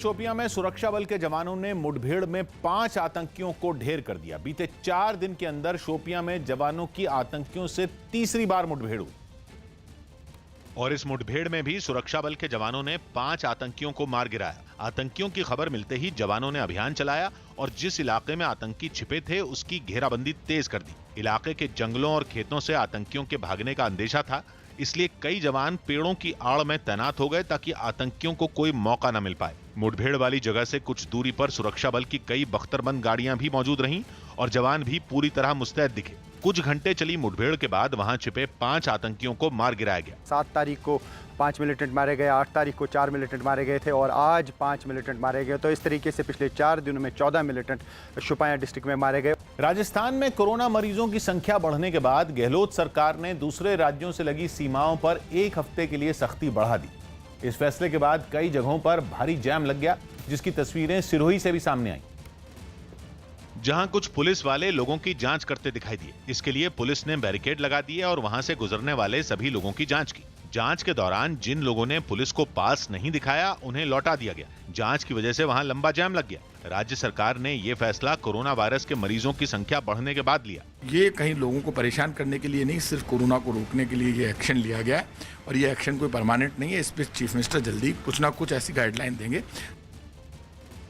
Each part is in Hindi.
शोपियां में सुरक्षा बल के जवानों ने मुठभेड़ में 5 आतंकियों को ढेर कर दिया। बीते 4 दिन के अंदर शोपियां में जवानों की आतंकियों से तीसरी बार मुठभेड़ हुई और इस मुठभेड़ में भी सुरक्षा बल के जवानों ने 5 आतंकियों को मार गिराया। आतंकियों की खबर मिलते ही जवानों ने अभियान चलाया और जिस इलाके में आतंकी छिपे थे उसकी घेराबंदी तेज कर दी। इलाके के जंगलों और खेतों से आतंकियों के भागने का अंदेशा था, इसलिए कई जवान पेड़ों की आड़ में तैनात हो गए ताकि आतंकियों को कोई मौका न मिल पाए। मुठभेड़ वाली जगह से कुछ दूरी पर सुरक्षा बल की कई बख्तरबंद गाड़ियां भी मौजूद रहीं और जवान भी पूरी तरह मुस्तैद दिखे। कुछ घंटे चली मुठभेड़ के बाद वहां छिपे 5 आतंकियों को मार गिराया गया। 7 तारीख को 5 मिलिटेंट मारे गए, 8 तारीख को 4 मिलिटेंट मारे गए थे और आज 5 मिलिटेंट मारे गए। तो इस तरीके से पिछले 4 दिनों में 14 मिलिटेंट शोपियां डिस्ट्रिक्ट में मारे गए। राजस्थान में कोरोना मरीजों की संख्या बढ़ने के बाद गहलोत सरकार ने दूसरे राज्यों से लगी सीमाओं पर 1 हफ्ते के लिए सख्ती बढ़ा दी। इस फैसले के बाद कई जगहों पर भारी जैम लग गया, जिसकी तस्वीरें सिरोही से भी सामने आई, जहां कुछ पुलिस वाले लोगों की जांच करते दिखाई दिए। इसके लिए पुलिस ने बैरिकेड लगा दिए और वहां से गुजरने वाले सभी लोगों की जांच की। जांच के दौरान जिन लोगों ने पुलिस को पास नहीं दिखाया उन्हें लौटा दिया गया। जांच की वजह से वहां लंबा जाम लग गया। राज्य सरकार ने यह फैसला कोरोना वायरस के मरीजों की संख्या बढ़ने के बाद लिया। ये कहीं लोगों को परेशान करने के लिए नहीं, सिर्फ कोरोना को रोकने के लिए ये एक्शन लिया गया है और ये एक्शन कोई परमानेंट नहीं है। इस पर चीफ मिनिस्टर जल्दी कुछ ना कुछ ऐसी गाइडलाइन देंगे।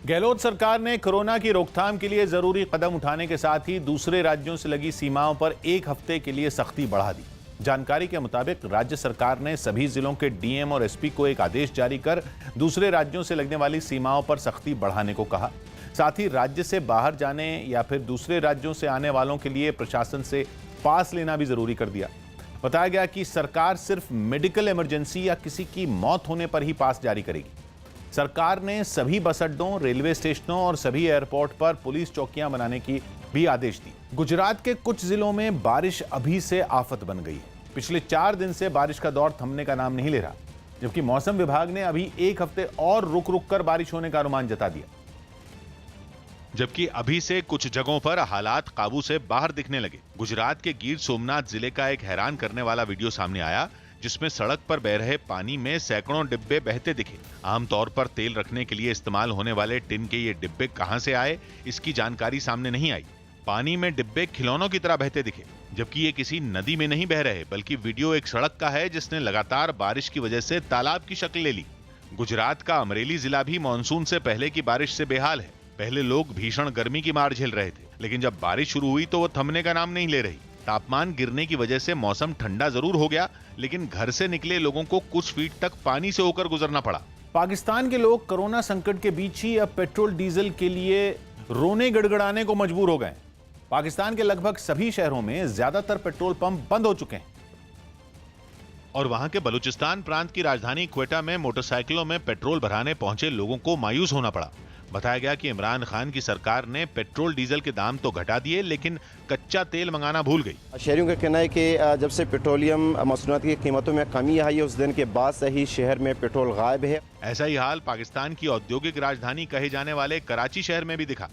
गहलोत सरकार ने कोरोना की रोकथाम के लिए जरूरी कदम उठाने के साथ ही दूसरे राज्यों से लगी सीमाओं पर 1 हफ्ते के लिए सख्ती बढ़ा दी। जानकारी के मुताबिक राज्य सरकार ने सभी जिलों के डीएम और एसपी को एक आदेश जारी कर दूसरे राज्यों से लगने वाली सीमाओं पर सख्ती बढ़ाने को कहा। साथ ही राज्य से बाहर जाने या फिर दूसरे राज्यों से आने वालों के लिए प्रशासन से पास लेना भी जरूरी कर दिया। बताया गया कि सरकार सिर्फ मेडिकल इमरजेंसी या किसी की मौत होने पर ही पास जारी करेगी। सरकार ने सभी बस अड्डों, रेलवे स्टेशनों और सभी एयरपोर्ट पर पुलिस चौकियां बनाने की भी आदेश दी। गुजरात के कुछ जिलों में बारिश अभी से आफत बन गई है। पिछले 4 दिन से बारिश का दौर थमने का नाम नहीं ले रहा, जबकि मौसम विभाग ने अभी 1 हफ्ते और रुक रुक कर बारिश होने का अनुमान जता दिया। जबकि अभी से कुछ जगहों पर हालात काबू से बाहर दिखने लगे। गुजरात के गिर सोमनाथ जिले का एक हैरान करने वाला वीडियो सामने आया, जिसमें सड़क पर बह रहे पानी में सैकड़ों डिब्बे बहते दिखे। आमतौर पर तेल रखने के लिए इस्तेमाल होने वाले टिन के ये डिब्बे कहां से आए, इसकी जानकारी सामने नहीं आई। पानी में डिब्बे खिलौनों की तरह बहते दिखे, जबकि ये किसी नदी में नहीं बह रहे, बल्कि वीडियो एक सड़क का है जिसने लगातार बारिश की वजह से तालाब की शक्ल ले ली। गुजरात का अमरेली जिला भी मानसून से पहले की बारिश से बेहाल है। पहले लोग भीषण गर्मी की मार झेल रहे थे, लेकिन जब बारिश शुरू हुई तो वो थमने का नाम नहीं ले रही। तापमान गिरने की वजह से मौसम ठंडा जरूर हो गया, लेकिन घर से निकले लोगों को कुछ फीट तक पानी से होकर गुजरना पड़ा। पाकिस्तान के लोग कोरोना संकट के बीच ही अब पेट्रोल डीजल के लिए रोने गड़गड़ाने को मजबूर हो गए। पाकिस्तान के लगभग सभी शहरों में ज्यादातर पेट्रोल पंप बंद हो चुके हैं और वहां के बलूचिस्तान प्रांत की राजधानी क्वेटा में मोटरसाइकिलों में पेट्रोल भराने पहुंचे लोगों को मायूस होना पड़ा। बताया गया कि इमरान खान की सरकार ने पेट्रोल डीजल के दाम तो घटा दिए, लेकिन कच्चा तेल मंगाना भूल गई। शहरियों का कहना है कि जब से पेट्रोलियम मसनूआत की कीमतों में कमी आई है, उस दिन के बाद से ही शहर में पेट्रोल गायब है। ऐसा ही हाल पाकिस्तान की औद्योगिक राजधानी कहे जाने वाले कराची शहर में भी दिखा।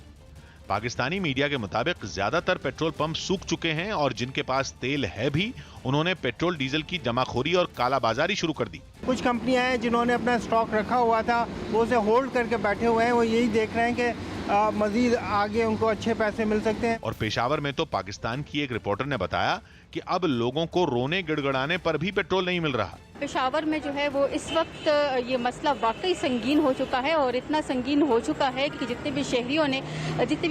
पाकिस्तानी मीडिया के मुताबिक ज्यादातर पेट्रोल पंप सूख चुके हैं और जिनके पास तेल है भी, उन्होंने पेट्रोल डीजल की जमाखोरी और कालाबाजारी शुरू कर दी। कुछ कंपनियां हैं जिन्होंने अपना स्टॉक रखा हुआ था, वो उसे होल्ड करके बैठे हुए हैं। वो यही देख रहे हैं कि मजीद आगे उनको अच्छे पैसे मिल सकते हैं। और पेशावर में तो पाकिस्तान की एक रिपोर्टर ने बताया कि अब लोगों को रोने गिड़गड़ाने पर भी पेट्रोल नहीं मिल रहा। पेशावर में जो है वो इस वक्त ये मसला वाकई संगीन हो चुका है और इतना संगीन हो चुका है कि जितने भी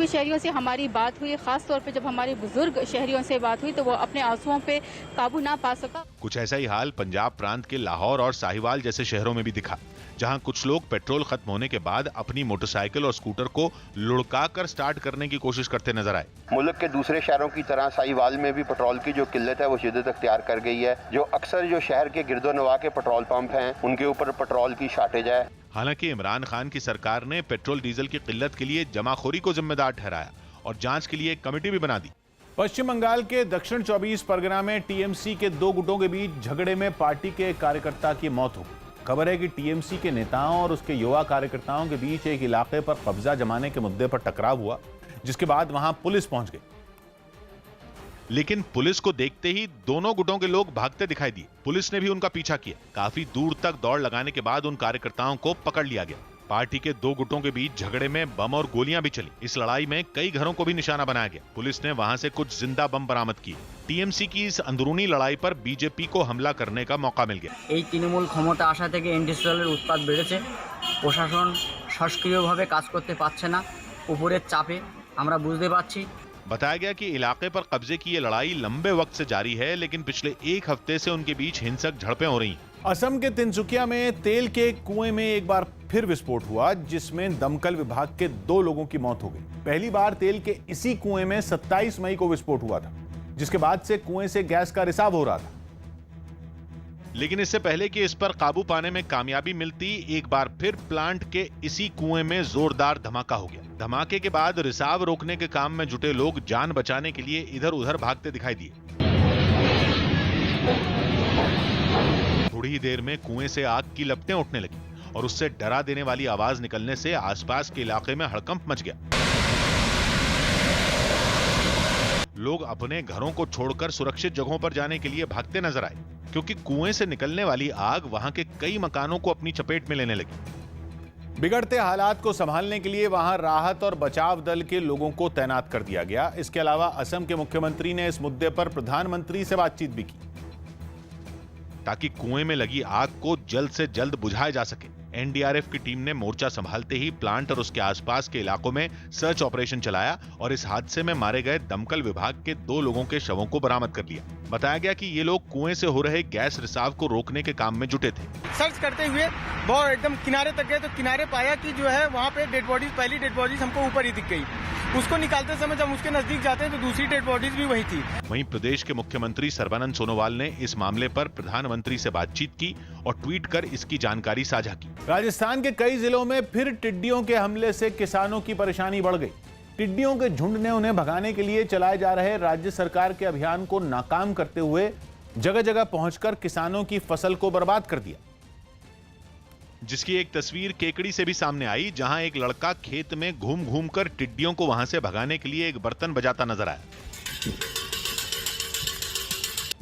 शहरियों से हमारी बात हुई, खास तौर पे जब हमारे बुजुर्ग शहरियों से बात हुई, तो वो अपने आंसुओं पे काबू ना पा सका। कुछ ऐसा ही हाल पंजाब प्रांत के लाहौर और साहिवाल जैसे शहरों में भी दिखा, जहां कुछ लोग पेट्रोल खत्म होने के बाद अपनी मोटरसाइकिल और स्कूटर को लुढ़का कर स्टार्ट करने की कोशिश करते नजर आए। मुल्क के दूसरे शहरों की तरह साहिवाल में भी पेट्रोल की जो किल्लत है वो शिद्दत अख्तियार कर गई है। जो अक्सर जो शहर के गिरदो नवा के पेट्रोल पंप हैं, उनके ऊपर पेट्रोल की शार्टेज है। हालांकि इमरान खान की सरकार ने पेट्रोल डीजल की किल्लत के लिए जमाखोरी को जिम्मेदार ठहराया और जांच के लिए एक कमेटी भी बना दी। पश्चिम बंगाल के दक्षिण 24 परगना में टीएमसी के 2 गुटों के बीच झगड़े में पार्टी के एक कार्यकर्ता की मौत हो गई। खबर है कि टीएमसी के नेताओं और उसके युवा कार्यकर्ताओं के बीच एक इलाके पर कब्जा जमाने के मुद्दे पर टकराव हुआ, जिसके बाद वहां पुलिस पहुंच गई। लेकिन पुलिस को देखते ही दोनों गुटों के लोग भागते दिखाई दिए। पुलिस ने भी उनका पीछा किया। काफी दूर तक दौड़ लगाने के बाद उन कार्यकर्ताओं को पकड़ लिया गया। पार्टी के दो गुटों के बीच झगड़े में बम और गोलियां भी चली। इस लड़ाई में कई घरों को भी निशाना बनाया गया। पुलिस ने वहां से कुछ जिंदा बम बरामद किए। टीएमसी की इस अंदरूनी लड़ाई पर बीजेपी को हमला करने का मौका मिल गया। এই তৃণমূল ক্ষমতা আসা থেকে ইন্ডাস্ট্রিয়ালের উৎপাদ বেড়েছে। প্রশাসন সক্রিয়ভাবে কাজ করতে পারছে না। উপরের চাপে আমরা বুঝতে পারছি। बताया गया कि इलाके पर कब्जे की ये लड़ाई लंबे वक्त से जारी है, लेकिन पिछले एक हफ्ते से उनके बीच हिंसक झड़पें हो रही हैं। असम के तिनसुकिया में तेल के एक कुएं में एक बार फिर विस्फोट हुआ, जिसमें दमकल विभाग के 2 लोगों की मौत हो गई। पहली बार तेल के इसी कुएं में 27 मई को विस्फोट हुआ था, जिसके बाद से कुएं से गैस का रिसाव हो रहा था। लेकिन इससे पहले कि इस पर काबू पाने में कामयाबी मिलती, एक बार फिर प्लांट के इसी कुएं में जोरदार धमाका हो गया। धमाके के बाद रिसाव रोकने के काम में जुटे लोग जान बचाने के लिए इधर उधर भागते दिखाई दिए। थोड़ी ही देर में कुएं से आग की लपटें उठने लगी और उससे डरा देने वाली आवाज निकलने से आसपास के इलाके में हड़कंप मच गया। लोग अपने घरों को छोड़कर सुरक्षित जगहों पर जाने के लिए भागते नजर आए, क्योंकि कुएं से निकलने वाली आग वहां के कई मकानों को अपनी चपेट में लेने लगी। बिगड़ते हालात को संभालने के लिए वहां राहत और बचाव दल के लोगों को तैनात कर दिया गया। इसके अलावा असम के मुख्यमंत्री ने इस मुद्दे पर प्रधानमंत्री से बातचीत भी की, ताकि कुएं में लगी आग को जल्द से जल्द बुझाया जा सके। एनडीआरएफ की टीम ने मोर्चा संभालते ही प्लांट और उसके आसपास के इलाकों में सर्च ऑपरेशन चलाया और इस हादसे में मारे गए दमकल विभाग के 2 लोगों के शवों को बरामद कर लिया। बताया गया कि ये लोग कुएं से हो रहे गैस रिसाव को रोकने के काम में जुटे थे। सर्च करते हुए बहुत एकदम किनारे तक गए तो किनारे पाया कि जो है वहाँ पे डेड बॉडीज, पहली डेड बॉडीज हमको ऊपर ही दिख गई। उसको निकालते समय जब उसके नजदीक जाते हैं तो दूसरी डेड बॉडीज भी वही थी। वहीं प्रदेश के मुख्यमंत्री सर्बानंद सोनोवाल ने इस मामले पर प्रधानमंत्री से बातचीत की और ट्वीट कर इसकी जानकारी साझा की। राजस्थान के कई जिलों में फिर टिड्डियों के हमले से किसानों की परेशानी बढ़ गई। टिड्डियों के झुंड ने उन्हें भगाने के लिए चलाए जा रहे राज्य सरकार के अभियान को नाकाम करते हुए जगह जगह पहुंचकर किसानों की फसल को बर्बाद कर दिया, जिसकी एक तस्वीर केकड़ी से भी सामने आई, जहां एक लड़का खेत में घूम घूम कर टिड्डियों को वहां से भगाने के लिए एक बर्तन बजाता नजर आया।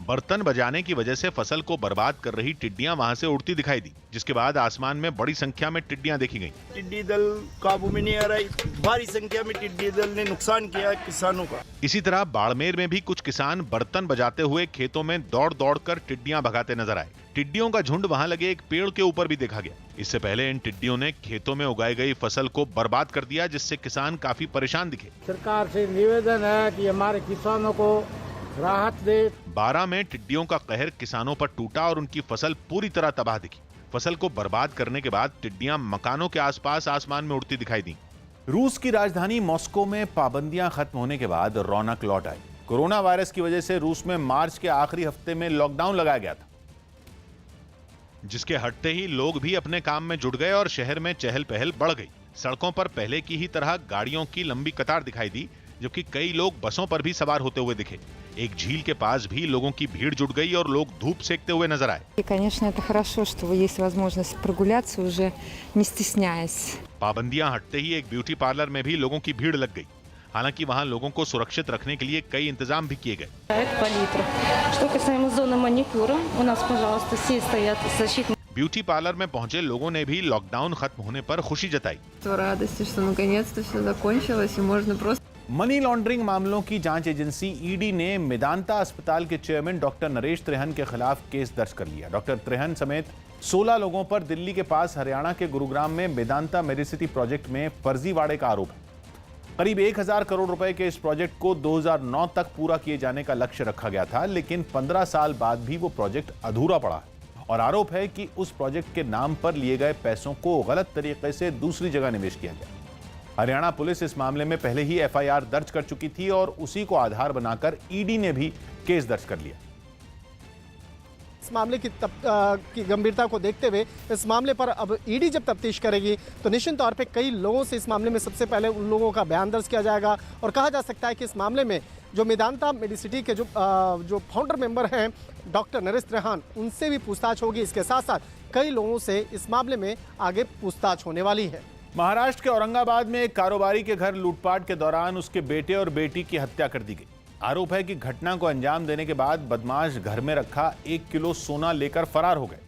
बर्तन बजाने की वजह से फसल को बर्बाद कर रही टिड्डियां वहां से उड़ती दिखाई दी, जिसके बाद आसमान में बड़ी संख्या में टिड्डियां देखी गईं। टिड्डी दल काबू में नहीं आ रहा, भारी संख्या में टिड्डी दल ने नुकसान किया किसानों का। इसी तरह बाड़मेर में भी कुछ किसान बर्तन बजाते हुए खेतों में दौड़ दौड़ कर टिड्डियां भगाते नजर आए। टिड्डियों का झुंड वहां लगे एक पेड़ के ऊपर भी देखा गया। इससे पहले इन टिड्डियों ने खेतों में उगाई गई फसल को बर्बाद कर दिया, जिससे किसान काफी परेशान दिखे। सरकार से निवेदन है कि हमारे किसानों को राहत दे। 12 में टिड्डियों का कहर किसानों पर टूटा और उनकी फसल पूरी तरह तबाह दिखी। फसल को बर्बाद करने के बाद टिड्डियां मकानों के आसपास आसमान में उड़ती दिखाई दी। रूस की राजधानी मॉस्को में पाबंदियां खत्म होने के बाद रौनक लौट आई। कोरोना वायरस की वजह से रूस में मार्च के आखिरी हफ्ते में लॉकडाउन लगाया गया था, जिसके हटते ही लोग भी अपने काम में जुट गए और शहर में चहल पहल बढ़ गई। सड़कों पर पहले की ही तरह गाड़ियों की लंबी कतार दिखाई दी, जबकि कई लोग बसों पर भी सवार होते हुए दिखे। एक झील के पास भी लोगों की भीड़ जुट गई और लोग धूप सेकते हुए नजर आए। Конечно, это хорошо, что есть возможность прогуляться уже не стесняясь. पाबंदियां हटते ही एक ब्यूटी पार्लर में भी लोगों की भीड़ लग गई। हालांकि वहां लोगों को सुरक्षित रखने के लिए कई इंतजाम भी किए गए। ब्यूटी पार्लर में पहुंचे लोगों ने भी लॉकडाउन खत्म होने पर खुशी जताई। मनी लॉन्ड्रिंग मामलों की जांच एजेंसी ईडी ने मेदांता अस्पताल के चेयरमैन डॉक्टर नरेश त्रेहन के खिलाफ केस दर्ज कर लिया। डॉक्टर त्रेहन समेत 16 लोगों पर दिल्ली के पास हरियाणा के गुरुग्राम में मेदांता मेडिसिटी प्रोजेक्ट में फर्जीवाड़े का आरोप है। करीब 1000 करोड़ रुपए के इस प्रोजेक्ट को 2009 तक पूरा किए जाने का लक्ष्य रखा गया था, लेकिन 15 साल बाद भी वो प्रोजेक्ट अधूरा पड़ा है और आरोप है कि उस प्रोजेक्ट के नाम पर लिए गए पैसों को गलत तरीके से दूसरी जगह निवेश किया गया। हरियाणा पुलिस इस मामले में पहले ही एफआईआर दर्ज कर चुकी थी और उसी को आधार बनाकर ईडी ने भी केस दर्ज कर लिया। इस मामले की गंभीरता को देखते हुए इस मामले पर अब ईडी जब तफ्तीश करेगी तो निश्चित तौर पे कई लोगों से इस मामले में सबसे पहले उन लोगों का बयान दर्ज किया जाएगा और कहा जा सकता है कि इस मामले में जो मेदांता मेडिसिटी के जो फाउंडर मेंबर हैं डॉक्टर नरेश त्रेहन, उनसे भी पूछताछ होगी। इसके साथ साथ कई लोगों से इस मामले में आगे पूछताछ होने वाली है। महाराष्ट्र के औरंगाबाद में एक कारोबारी के घर लूटपाट के दौरान उसके बेटे और बेटी की हत्या कर दी गई। आरोप है कि घटना को अंजाम देने के बाद बदमाश घर में रखा 1 किलो सोना लेकर फरार हो गए।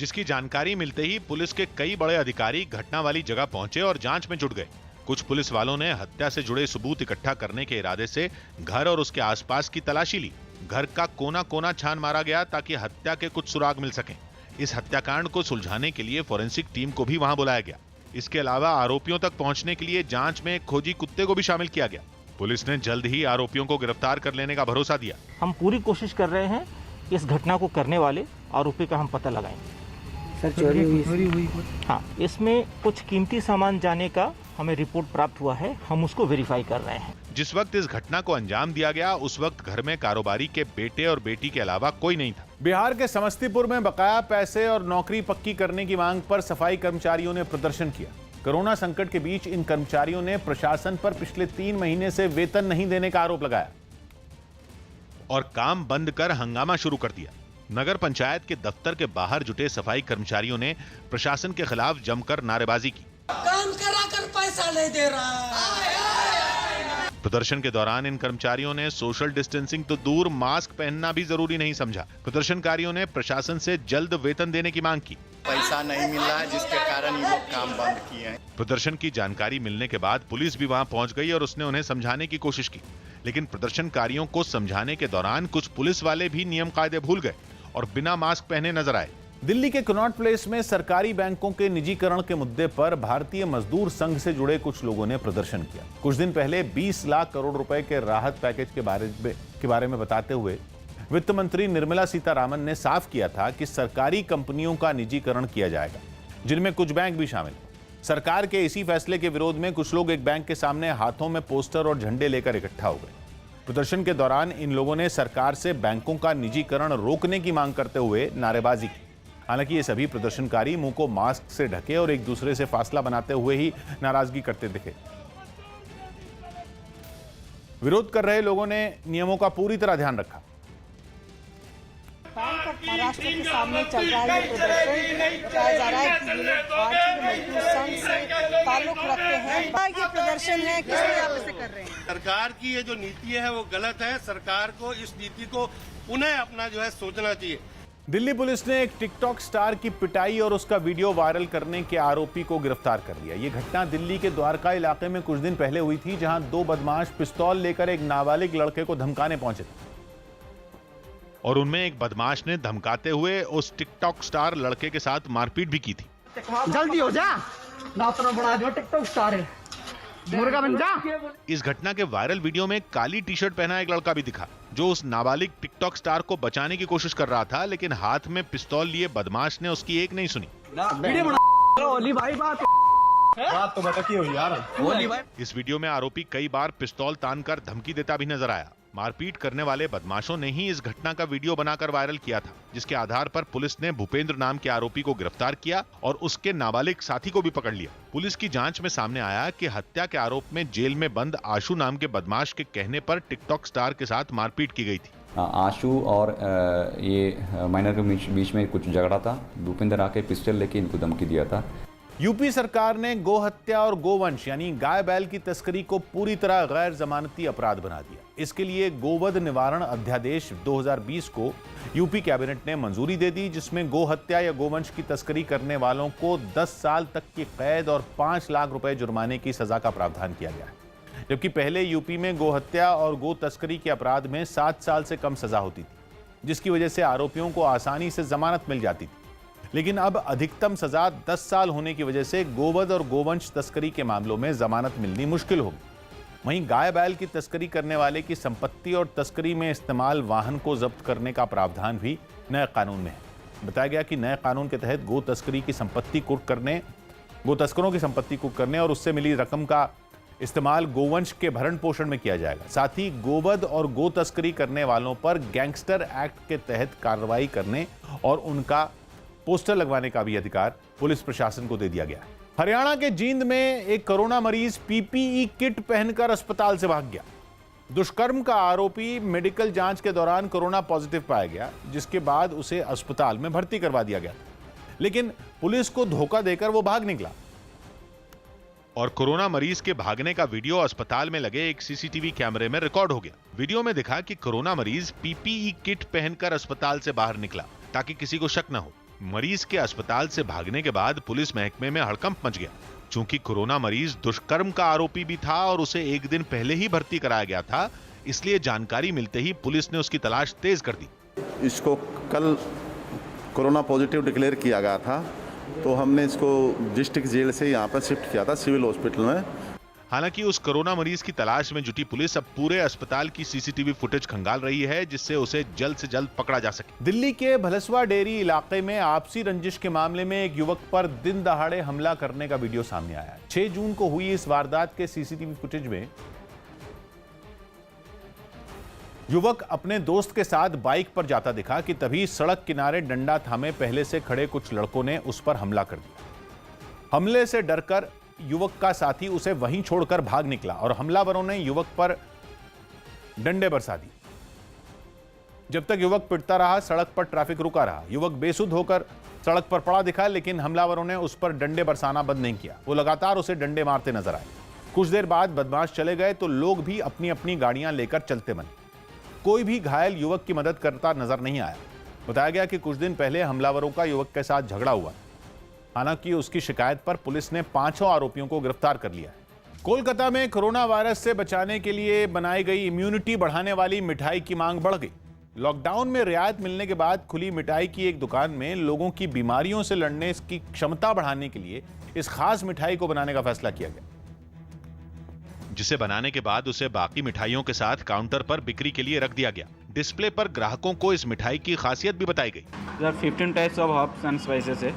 जिसकी जानकारी मिलते ही पुलिस के कई बड़े अधिकारी घटना वाली जगह पहुंचे और जांच में जुट गए। कुछ पुलिस वालों ने हत्या से जुड़े सबूत इकट्ठा करने के इरादे से घर और उसके आसपास की तलाशी ली। घर का कोना कोना छान मारा गया ताकि हत्या के कुछ सुराग मिल सकें। इस हत्याकांड को सुलझाने के लिए फोरेंसिक टीम को भी वहां बुलाया गया। इसके अलावा आरोपियों तक पहुंचने के लिए जांच में खोजी कुत्ते को भी शामिल किया गया। पुलिस ने जल्द ही आरोपियों को गिरफ्तार कर लेने का भरोसा दिया। हम पूरी कोशिश कर रहे हैं इस घटना को करने वाले आरोपी का हम पता लगाएंगे। सर चोरी हुई? हाँ, इसमें कुछ कीमती सामान जाने का हमें रिपोर्ट प्राप्त हुआ है, हम उसको वेरीफाई कर रहे हैं। जिस वक्त इस घटना को अंजाम दिया गया उस वक्त घर में कारोबारी के बेटे और बेटी के अलावा कोई नहीं था। बिहार के समस्तीपुर में बकाया पैसे और नौकरी पक्की करने की मांग पर सफाई कर्मचारियों ने प्रदर्शन किया। कोरोना संकट के बीच इन कर्मचारियों ने प्रशासन पर पिछले 3 महीने से वेतन नहीं देने का आरोप लगाया और काम बंद कर हंगामा शुरू कर दिया। नगर पंचायत के दफ्तर के बाहर जुटे सफाई कर्मचारियों ने प्रशासन के खिलाफ जमकर नारेबाजी की। काम कराकर पैसा नहीं दे रहा। प्रदर्शन के दौरान इन कर्मचारियों ने सोशल डिस्टेंसिंग तो दूर, मास्क पहनना भी जरूरी नहीं समझा। प्रदर्शनकारियों ने प्रशासन से जल्द वेतन देने की मांग की। पैसा नहीं मिल रहा है जिसके कारण ये लोग काम बंद किए हैं। प्रदर्शन की जानकारी मिलने के बाद पुलिस भी वहां पहुंच गई और उसने उन्हें समझाने की कोशिश की, लेकिन प्रदर्शनकारियों को समझाने के दौरान कुछ पुलिस वाले भी नियम कायदे भूल गए और बिना मास्क पहने नजर आए। दिल्ली के कनॉट प्लेस में सरकारी बैंकों के निजीकरण के मुद्दे पर भारतीय मजदूर संघ से जुड़े कुछ लोगों ने प्रदर्शन किया। कुछ दिन पहले 20 लाख करोड़ रुपए के राहत पैकेज के बारे में बताते हुए वित्त मंत्री निर्मला सीतारामन ने साफ किया था कि सरकारी कंपनियों का निजीकरण किया जाएगा, जिनमें कुछ बैंक भी शामिल हैं। सरकार के इसी फैसले के विरोध में कुछ लोग एक बैंक के सामने हाथों में पोस्टर और झंडे लेकर इकट्ठा हो गए। प्रदर्शन के दौरान इन लोगों ने सरकार से बैंकों का निजीकरण रोकने की मांग करते हुए नारेबाजी की। हालांकि ये सभी प्रदर्शनकारी मुंह को मास्क से ढके और एक दूसरे से फासला बनाते हुए ही नाराजगी करते दिखे। विरोध कर रहे लोगों ने नियमों का पूरी तरह ध्यान रखा। महाराष्ट्र के सामने चल रहा है ये प्रदर्शन, बताया जा रहा है कि ये लोग भारतीय मजदूर संघ से ताल्लुक रखते हैं। ये प्रदर्शन है किस वजह से कर रहे हैं? सरकार की ये जो नीति है वो गलत है। सरकार को इस नीति को पुनः अपना जो है सोचना चाहिए। दिल्ली पुलिस ने एक टिकटॉक स्टार की पिटाई और उसका वीडियो वायरल करने के आरोपी को गिरफ्तार कर लिया। ये घटना दिल्ली के द्वारका इलाके में कुछ दिन पहले हुई थी, जहां 2 बदमाश पिस्तौल लेकर एक नाबालिग लड़के को धमकाने पहुंचे थे और उनमें एक बदमाश ने धमकाते हुए उस टिकटॉक स्टार लड़के के साथ मारपीट भी की थी। जल्दी हो जा, नातना बड़ा जो टिकटॉक स्टार है, मुर्गा बन जा। इस घटना के वायरल वीडियो में काली टी शर्ट पहना एक लड़का भी दिखा, जो उस नाबालिग टिकटॉक स्टार को बचाने की कोशिश कर रहा था, लेकिन हाथ में पिस्तौल लिए बदमाश ने उसकी एक नहीं सुनी। बात तो बता हो यार। इस वीडियो में आरोपी कई बार पिस्तौल तानकर धमकी देता भी नजर आया। मारपीट करने वाले बदमाशों ने ही इस घटना का वीडियो बनाकर वायरल किया था, जिसके आधार पर पुलिस ने भूपेंद्र नाम के आरोपी को गिरफ्तार किया और उसके नाबालिग साथी को भी पकड़ लिया। पुलिस की जांच में सामने आया कि हत्या के आरोप में जेल में बंद आशु नाम के बदमाश के कहने पर टिकटॉक स्टार के साथ मारपीट की गई थी। आशु और ये माइनर के बीच में कुछ झगड़ा था। भूपेंद्र आके पिस्टल लेके इनको धमकी दिया था। यूपी सरकार ने गो हत्या और गोवंश यानी गाय बैल की तस्करी को पूरी तरह गैर जमानती अपराध बना दिया। इसके लिए गोवध निवारण अध्यादेश 2020 को यूपी कैबिनेट ने मंजूरी दे दी, जिसमें गो हत्या या गोवंश की तस्करी करने वालों को 10 साल तक की कैद और 5 लाख रुपए जुर्माने की सजा का प्रावधान किया गया है। जबकि पहले यूपी में गो हत्या और गो तस्करी के अपराध में 7 साल से कम सजा होती थी, जिसकी वजह से आरोपियों को आसानी से जमानत मिल जाती थी। लेकिन अब अधिकतम सजा 10 साल होने की वजह से गोवध और गोवंश तस्करी के मामलों में जमानत मिलनी मुश्किल होगी। वहीं गाय बैल की तस्करी करने वाले की संपत्ति और तस्करी में इस्तेमाल वाहन को जब्त करने का प्रावधान भी नए कानून में है। बताया गया कि नए कानून के तहत गो तस्करों की संपत्ति कुर्क करने और उससे मिली रकम का इस्तेमाल गोवंश के भरण पोषण में किया जाएगा। साथ ही गोवध और गो तस्करी करने वालों पर गैंगस्टर एक्ट के तहत कार्रवाई करने और उनका पोस्टर लगवाने का भी अधिकार पुलिस प्रशासन को दे दिया गया है। हरियाणा के जींद में एक कोरोना मरीज पीपीई किट पहनकर अस्पताल से भाग गया। दुष्कर्म का आरोपी मेडिकल जांच के दौरान कोरोना पॉजिटिव पाया गया, जिसके बाद उसे अस्पताल में भर्ती करवा दिया गया, लेकिन पुलिस को धोखा देकर वो भाग निकला। और कोरोना मरीज के भागने का वीडियो अस्पताल में लगे एक सीसीटीवी कैमरे में रिकॉर्ड हो गया। वीडियो में दिखा कि कोरोना मरीज पीपीई किट पहनकर अस्पताल से बाहर निकला ताकि किसी को शक न हो। मरीज के अस्पताल से भागने के बाद पुलिस महकमे में हड़कंप मच गया। चूंकि कोरोना मरीज दुष्कर्म का आरोपी भी था और उसे एक दिन पहले ही भर्ती कराया गया था, इसलिए जानकारी मिलते ही पुलिस ने उसकी तलाश तेज कर दी। इसको कल कोरोना पॉजिटिव डिक्लेयर किया गया था, तो हमने इसको डिस्ट्रिक्ट जेल से यहाँ पर शिफ्ट किया था सिविल हॉस्पिटल में। हालांकि उस कोरोना मरीज की तलाश में जुटी पुलिस अब पूरे अस्पताल की सीसीटीवी फुटेज खंगाल रही है, जिससे उसे जल्द से जल्द पकड़ा जा सके। दिल्ली के भलसवा डेयरी इलाके में आपसी रंजिश के मामले में एक युवक पर दिन दहाड़े हमला करने का वीडियो सामने आया है। 6 जून को हुई इस वारदात के सीसीटीवी फुटेज में युवक अपने दोस्त के साथ बाइक पर जाता दिखा कि तभी सड़क किनारे डंडा थामे पहले से खड़े कुछ लड़कों ने उस पर हमला कर दिया। हमले से डरकर युवक का साथी उसे वहीं छोड़कर भाग निकला और हमलावरों ने युवक पर डंडे बरसा दिए। जब तक युवक पिटता रहा, सड़क पर ट्रैफिक रुका रहा। युवक बेसुध होकर सड़क पर पड़ा दिखा, लेकिन हमलावरों ने उस पर डंडे बरसाना बंद नहीं किया। वो लगातार उसे डंडे मारते नजर आए। कुछ देर बाद बदमाश चले गए तो लोग भी अपनी अपनी गाड़ियां लेकर चलते बने। कोई भी घायल युवक की मदद करता नजर नहीं आया। बताया गया कि कुछ दिन पहले हमलावरों का युवक के साथ झगड़ा हुआ। हालांकि उसकी शिकायत पर पुलिस ने 5 आरोपियों को गिरफ्तार कर लिया है। कोलकाता में कोरोना वायरस से बचाने के लिए बनाई गई इम्यूनिटी बढ़ाने वाली मिठाई की मांग बढ़ गई। लॉकडाउन में रियायत मिलने के बाद खुली मिठाई की एक दुकान में लोगों की बीमारियों से लड़ने की क्षमता बढ़ाने के लिए इस खास मिठाई को बनाने का फैसला किया गया, जिसे बनाने के बाद उसे बाकी मिठाइयों के साथ काउंटर पर बिक्री के लिए रख दिया गया। डिस्प्ले पर ग्राहकों को इस मिठाई की खासियत भी बताई गई। 15 types of herbs and spices है,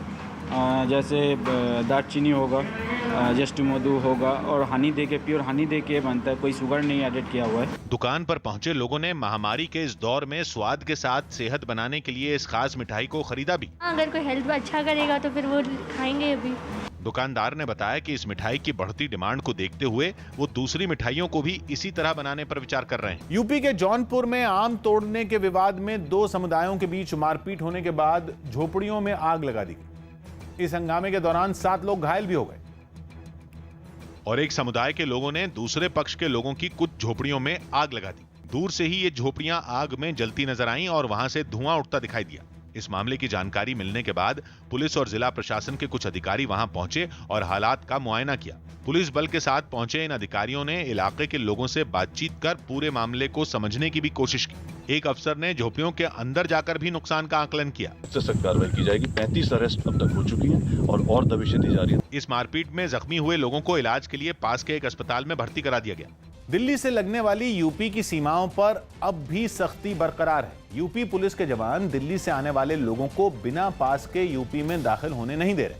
जैसे दालचीनी होगा, जस्ट मधु होगा और हनी दे के, प्योर हनी दे के बनता है, कोई शुगर नहीं ऐड किया हुआ है। दुकान पर पहुंचे लोगों ने महामारी के इस दौर में स्वाद के साथ सेहत बनाने के लिए इस खास मिठाई को खरीदा भी। अगर कोई हेल्थ में अच्छा करेगा तो फिर वो खाएंगे अभी। दुकानदार ने बताया कि इस मिठाई की बढ़ती डिमांड को देखते हुए वो दूसरी मिठाइयों को भी इसी तरह बनाने पर विचार कर रहे हैं। यूपी के जौनपुर में आम तोड़ने के विवाद में 2 समुदायों के बीच मारपीट होने के बाद झोपड़ियों में आग लगा दी गई। इस हंगामे के दौरान 7 लोग घायल भी हो गए और एक समुदाय के लोगों ने दूसरे पक्ष के लोगों की कुछ झोपड़ियों में आग लगा दी। दूर से ही ये झोपड़ियां आग में जलती नजर आईं और वहां से धुआं उठता दिखाई दिया। इस मामले की जानकारी मिलने के बाद पुलिस और जिला प्रशासन के कुछ अधिकारी वहां पहुंचे और हालात का मुआयना किया। पुलिस बल के साथ पहुंचे इन अधिकारियों ने इलाके के लोगों से बातचीत कर पूरे मामले को समझने की भी कोशिश की। एक अफसर ने झोपड़ियों के अंदर जाकर भी नुकसान का आकलन किया। सख्त कार्रवाई की जाएगी। 35 अरेस्ट अब तक हो चुकी हैं और दबिशें दी जा रही हैं। इस मारपीट में जख्मी हुए लोगों को इलाज के लिए पास के एक अस्पताल में भर्ती करा दिया गया। दिल्ली से लगने वाली यूपी की सीमाओं पर अब भी सख्ती बरकरार है। यूपी पुलिस के जवान दिल्ली से आने वाले लोगों को बिना पास के यूपी में दाखिल होने नहीं दे रहे,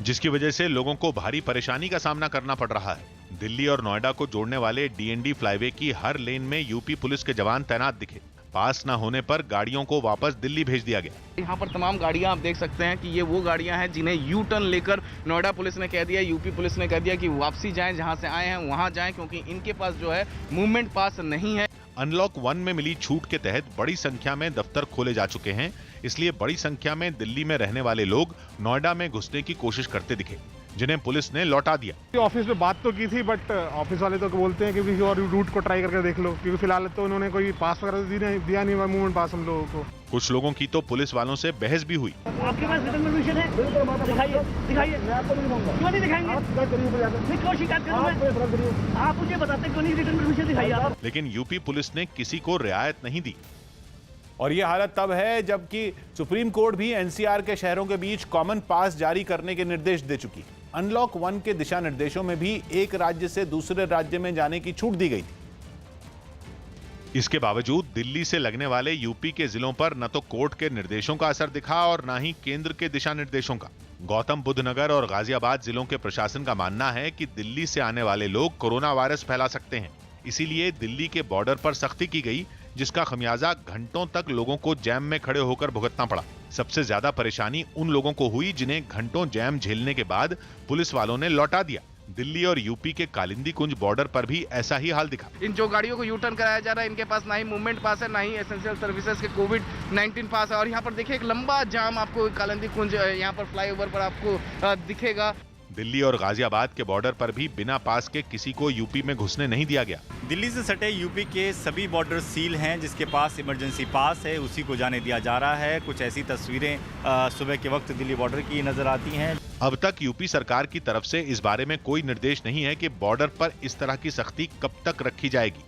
जिसकी वजह से लोगों को भारी परेशानी का सामना करना पड़ रहा है। दिल्ली और नोएडा को जोड़ने वाले डीएनडी फ्लाईवे की हर लेन में यूपी पुलिस के जवान तैनात दिखे। पास न होने पर गाड़ियों को वापस दिल्ली भेज दिया गया। यहाँ पर तमाम गाड़ियां आप देख सकते हैं कि ये वो गाड़ियां हैं जिन्हें यू टर्न लेकर नोएडा पुलिस ने कह दिया, यूपी पुलिस ने कह दिया कि वापसी जाएं, जहां से आए हैं वहां जाएं, क्योंकि इनके पास जो है मूवमेंट पास नहीं है। अनलॉक 1 में मिली छूट के तहत बड़ी संख्या में दफ्तर खोले जा चुके हैं, इसलिए बड़ी संख्या में दिल्ली में रहने वाले लोग नोएडा में घुसने की कोशिश करते दिखे, जिन्हें पुलिस ने लौटा दिया। ऑफिस में बात तो की थी, बट ऑफिस वाले तो बोलते हैं कि किसी और रूट को ट्राई करके देख लो, क्योंकि फिलहाल तो उन्होंने कोई पास वगैरह दिया नहीं, मूवमेंट पास हम लोगों को। कुछ लोगों की तो पुलिस वालों से बहस भी हुई। आपके पास रिटर्न परमिशन है? दिखाइए, दिखाइए। मैं आपको नहीं दूंगा। क्यों नहीं दिखाएंगे? मैं क्यों शिकायत करूं? आप मुझे बताते क्यों नहीं रिटर्न परमिशन दिखाइए आप। लेकिन यूपी पुलिस ने किसी को रियायत नहीं दी। और यह हालत तब है जबकि सुप्रीम कोर्ट भी एनसीआर के शहरों के बीच कॉमन पास जारी करने के निर्देश दे चुकी है। अनलॉक 1 के दिशा निर्देशों में भी एक राज्य से दूसरे राज्य में जाने की छूट दी गई थी। इसके बावजूद दिल्ली से लगने वाले यूपी के जिलों पर न तो कोर्ट के निर्देशों का असर दिखा और न ही केंद्र के दिशा निर्देशों का। गौतम बुद्ध नगर और गाजियाबाद जिलों के प्रशासन का मानना है कि दिल्ली से आने वाले लोग कोरोना वायरस फैला सकते हैं, इसीलिए दिल्ली के बॉर्डर पर सख्ती की गई, जिसका खमियाजा घंटों तक लोगों को जैम में खड़े होकर भुगतना पड़ा। सबसे ज्यादा परेशानी उन लोगों को हुई जिन्हें घंटों जैम झेलने के बाद पुलिस वालों ने लौटा दिया। दिल्ली और यूपी के कालिंदी कुंज बॉर्डर पर भी ऐसा ही हाल दिखा। इन जो गाड़ियों को यू टर्न कराया जा रहा है, इनके पास ना ही मूवमेंट पास है, ना ही एसेंशियल सर्विसेज के कोविड-19 पास है। और यहाँ पर देखिए एक लंबा जाम आपको कालिंदी कुंज यहाँ पर फ्लाईओवर पर आपको दिखेगा। दिल्ली और गाजियाबाद के बॉर्डर पर भी बिना पास के किसी को यूपी में घुसने नहीं दिया गया। दिल्ली से सटे यूपी के सभी बॉर्डर सील हैं, जिसके पास इमरजेंसी पास है उसी को जाने दिया जा रहा है। कुछ ऐसी तस्वीरें सुबह के वक्त दिल्ली बॉर्डर की नजर आती हैं। अब तक यूपी सरकार की तरफ से इस बारे में कोई निर्देश नहीं है कि बॉर्डर पर इस तरह की सख्ती कब तक रखी जाएगी।